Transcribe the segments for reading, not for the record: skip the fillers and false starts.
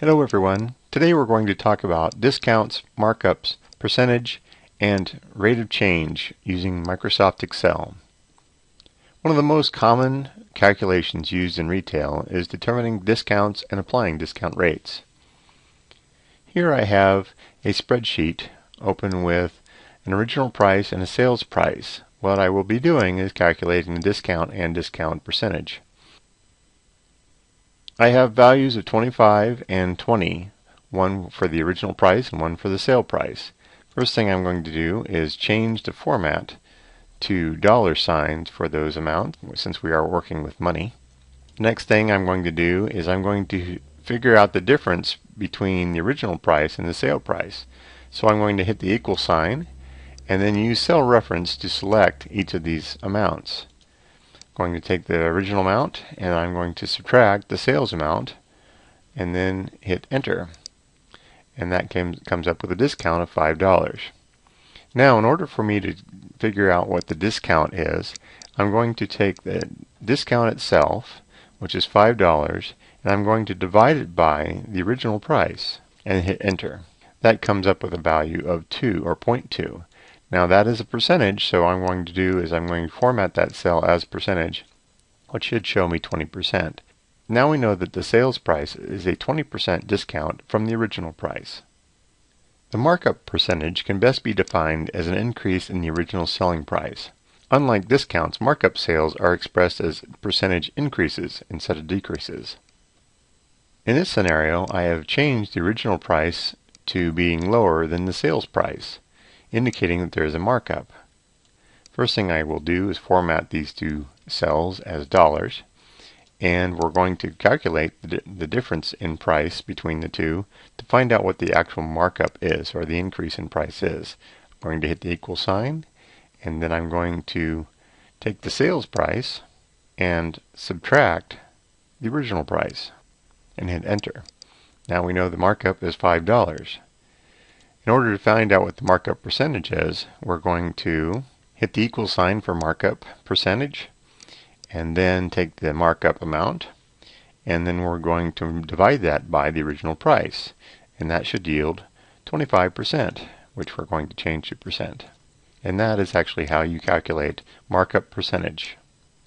Hello everyone. Today we're going to talk about discounts, markups, percentage, and rate of change using Microsoft Excel. One of the most common calculations used in retail is determining discounts and applying discount rates. Here I have a spreadsheet open with an original price and a sales price. What I will be doing is calculating the discount and discount percentage. I have values of 25 and 20, one for the original price and one for the sale price. First thing I'm going to do is change the format to dollar signs for those amounts, since we are working with money. Next thing I'm going to do is I'm going to figure out the difference between the original price and the sale price. So I'm going to hit the equal sign and then use cell reference to select each of these amounts. Going to take the original amount and I'm going to subtract the sales amount and then hit enter, and that comes up with a discount of $5. Now in order for me to figure out what the discount is, I'm going to take the discount itself, which is $5, and I'm going to divide it by the original price and hit enter. That comes up with a value of 2 or 0.2. Now that is a percentage, so what I'm going to do is I'm going to format that cell as percentage, which should show me 20%. Now we know that the sales price is a 20% discount from the original price. The markup percentage can best be defined as an increase in the original selling price. Unlike discounts, markup sales are expressed as percentage increases instead of decreases. In this scenario, I have changed the original price to being lower than the sales price, indicating that there is a markup. First thing I will do is format these two cells as dollars, and we're going to calculate the difference in price between the two to find out what the actual markup is, or the increase in price is. I'm going to hit the equal sign, and then I'm going to take the sales price and subtract the original price and hit enter. Now we know the markup is $5. In order to find out what the markup percentage is, we're going to hit the equal sign for markup percentage and then take the markup amount, and then we're going to divide that by the original price, and that should yield 25%, which we're going to change to percent. And that is actually how you calculate markup percentage.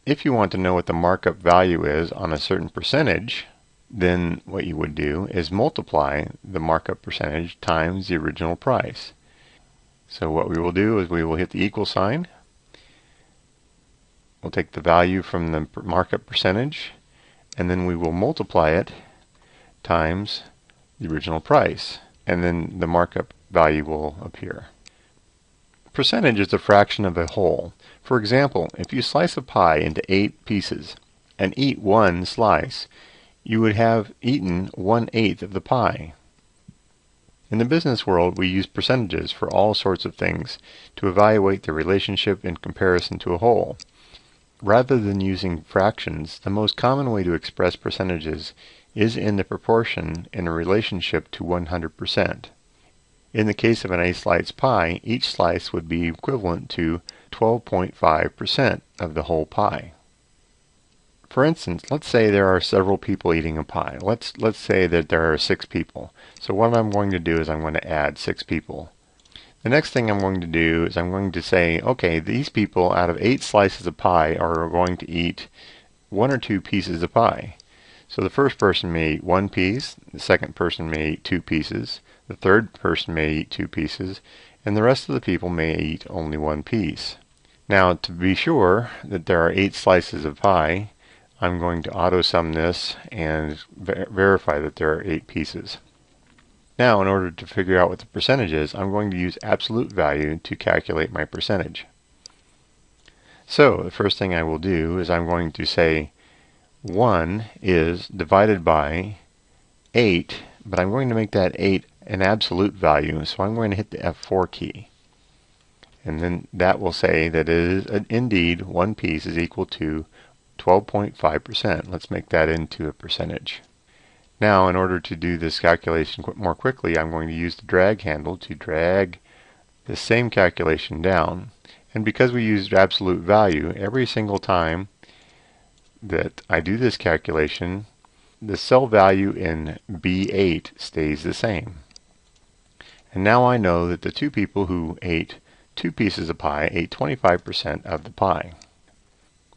If you want to know what the markup value is on a certain percentage, then what you would do is multiply the markup percentage times the original price. So what we will do is we will hit the equal sign. We'll take the value from the markup percentage, and then we will multiply it times the original price, and then the markup value will appear. Percentage is a fraction of a whole. For example, if you slice a pie into 8 pieces and eat one slice, you would have eaten 1/8 of the pie. In the business world, we use percentages for all sorts of things to evaluate the relationship in comparison to a whole. Rather than using fractions, the most common way to express percentages is in the proportion in a relationship to 100%. In the case of an 8-slice pie, each slice would be equivalent to 12.5% of the whole pie. For instance, let's say there are several people eating a pie. Let's say that there are 6 people. So what I'm going to do is I'm going to add 6 people. The next thing I'm going to do is I'm going to say, okay, these people out of 8 slices of pie are going to eat 1 or 2 pieces of pie. So the first person may eat 1 piece, the second person may eat 2 pieces, the third person may eat 2 pieces, and the rest of the people may eat only 1 piece. Now, to be sure that there are 8 slices of pie, I'm going to auto-sum this and verify that there are 8 pieces. Now, in order to figure out what the percentage is, I'm going to use absolute value to calculate my percentage. So, the first thing I will do is I'm going to say 1 is divided by 8, but I'm going to make that 8 an absolute value, so I'm going to hit the F4 key. And then that will say that it is indeed 1 piece is equal to 12.5%. Let's make that into a percentage. Now, in order to do this calculation more quickly, I'm going to use the drag handle to drag the same calculation down. And because we used absolute value, every single time that I do this calculation, the cell value in B8 stays the same. And now I know that the two people who ate 2 pieces of pie ate 25% of the pie.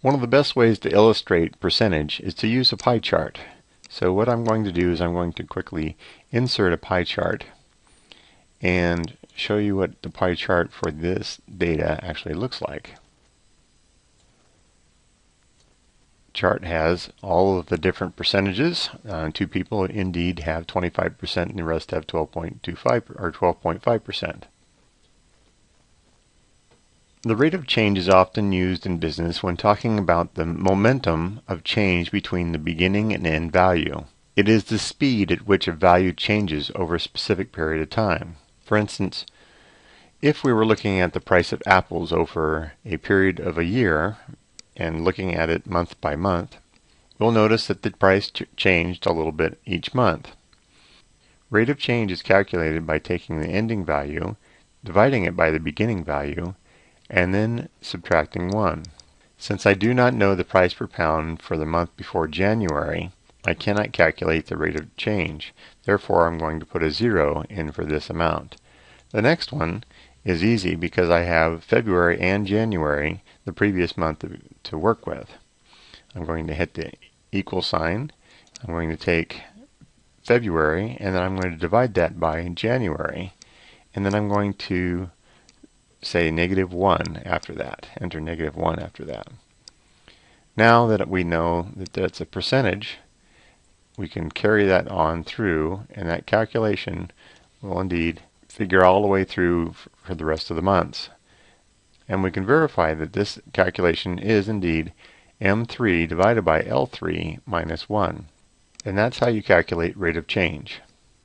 One of the best ways to illustrate percentage is to use a pie chart. So what I'm going to do is I'm going to quickly insert a pie chart and show you what the pie chart for this data actually looks like. Chart has all of the different percentages. Two people indeed have 25% and the rest have 12.25 or 12.5%. The rate of change is often used in business when talking about the momentum of change between the beginning and end value. It is the speed at which a value changes over a specific period of time. For instance, if we were looking at the price of apples over a period of a year and looking at it month by month, we'll notice that the price changed a little bit each month. Rate of change is calculated by taking the ending value, dividing it by the beginning value, and then subtracting 1. Since I do not know the price per pound for the month before January, I cannot calculate the rate of change. Therefore, I'm going to put a 0 in for this amount. The next one is easy because I have February and January, the previous month, to work with. I'm going to hit the equal sign. I'm going to take February and then I'm going to divide that by January. And then I'm going to say -1 after that. Enter -1 after that. Now that we know that that's a percentage, we can carry that on through, and that calculation will indeed figure all the way through for the rest of the months. And we can verify that this calculation is indeed M3 divided by L3 minus 1. And that's how you calculate rate of change.